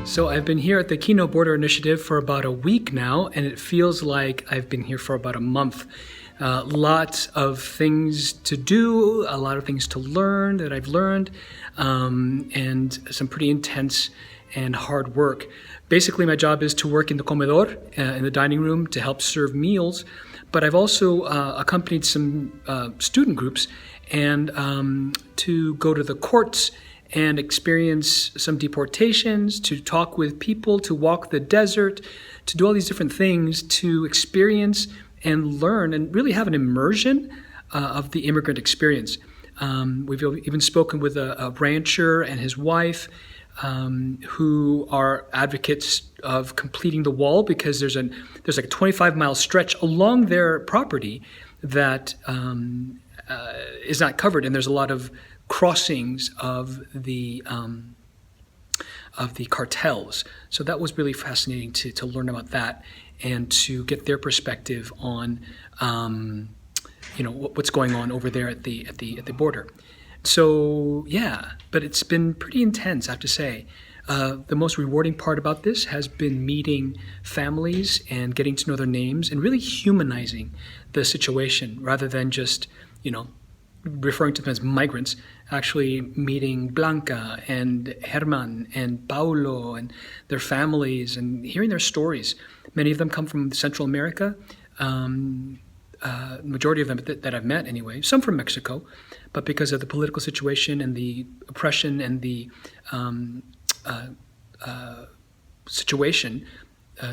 So I've been here at the Kino Border Initiative for about a week now, and it feels like I've been here for about a month. Lots of things to do, a lot of things to learn that I've learned, and some pretty intense and hard work. Basically, my job is to work in the comedor, in the dining room, to help serve meals, but I've also accompanied some student groups and to go to the courts and experience some deportations, to talk with people, to walk the desert, to do all these different things, to experience and learn and really have an immersion of the immigrant experience. We've even spoken with a rancher and his wife who are advocates of completing the wall because there's like a 25-mile stretch along their property that is not covered, and there's a lot of crossings of the cartels. So that was really fascinating to learn about that and to get their perspective on what's going on over there at the border. So yeah, but it's been pretty intense, I have to say. The most rewarding part about this has been meeting families and getting to know their names and really humanizing the situation rather than just, referring to them as migrants, actually meeting Blanca and Herman and Paulo and their families and hearing their stories. Many of them come from Central America, majority of them that I've met anyway, some from Mexico, but because of the political situation and the oppression and the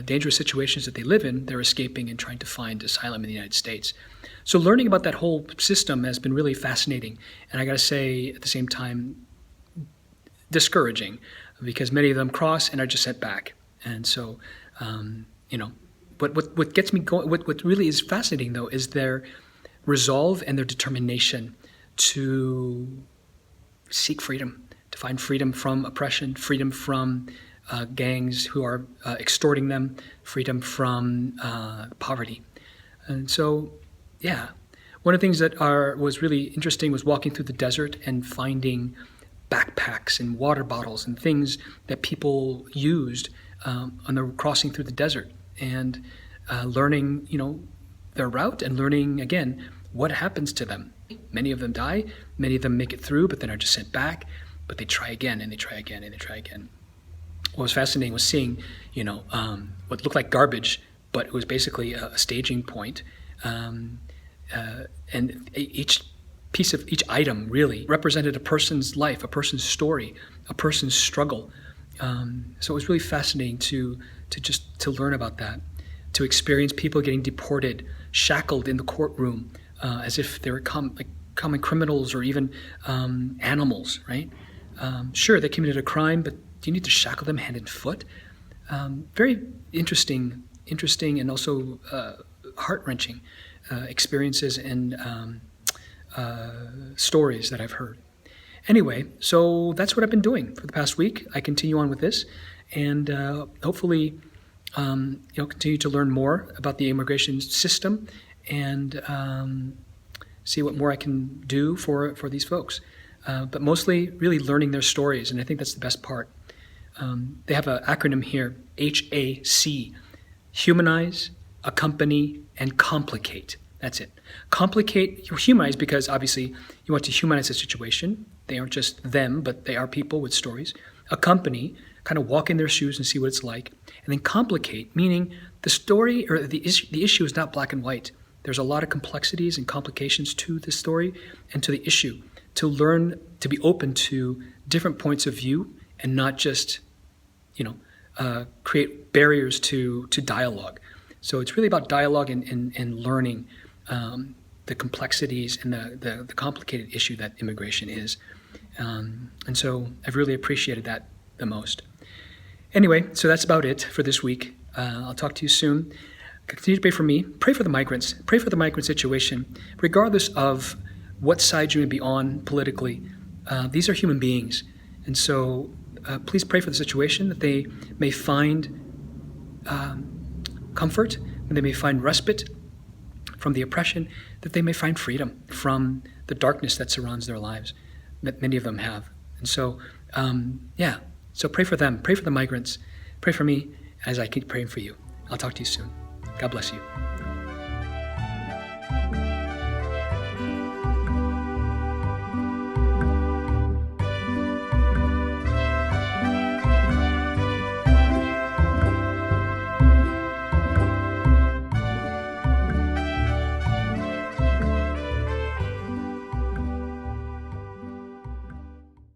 dangerous situations that they live in, they're escaping and trying to find asylum in the United States. So learning about that whole system has been really fascinating, and I got to say at the same time discouraging, because many of them cross and are just sent back. And so, what gets me going, what really is fascinating though, is their resolve and their determination to seek freedom, to find freedom from oppression, freedom from gangs who are extorting them, freedom from poverty. And so, yeah, one of the things that was really interesting was walking through the desert and finding backpacks and water bottles and things that people used on their crossing through the desert, and learning, their route and learning, again, what happens to them. Many of them die, many of them make it through, but then are just sent back, but they try again and they try again and they try again. What was fascinating was seeing, what looked like garbage, but it was basically a staging point. And each item really represented a person's life, a person's story, a person's struggle. So it was really fascinating to learn about that, to experience people getting deported, shackled in the courtroom, as if they were common criminals or even animals, right? Sure, they committed a crime, but do you need to shackle them hand and foot? Very interesting and also heart-wrenching experiences and stories that I've heard. Anyway, so that's what I've been doing for the past week. I continue on with this, and hopefully, continue to learn more about the immigration system and see what more I can do for these folks. But mostly, really learning their stories, and I think that's the best part. They have an acronym here: HAC, humanize, accompany, and complicate. That's it. Complicate, you humanize because obviously you want to humanize the situation. They aren't just them, but they are people with stories. Accompany, kind of walk in their shoes and see what it's like. And then complicate, meaning the story or the issue is not black and white. There's a lot of complexities and complications to the story and to the issue. To learn to be open to different points of view and not just, create barriers to dialogue. So it's really about dialogue and learning the complexities and the complicated issue that immigration is. And so I've really appreciated that the most. Anyway, so that's about it for this week. I'll talk to you soon. Continue to pray for me. Pray for the migrants. Pray for the migrant situation. Regardless of what side you may be on politically, these are human beings. And so please pray for the situation, that they may find comfort, and they may find respite from the oppression, that they may find freedom from the darkness that surrounds their lives, that many of them have. And so, So pray for them. Pray for the migrants. Pray for me as I keep praying for you. I'll talk to you soon. God bless you.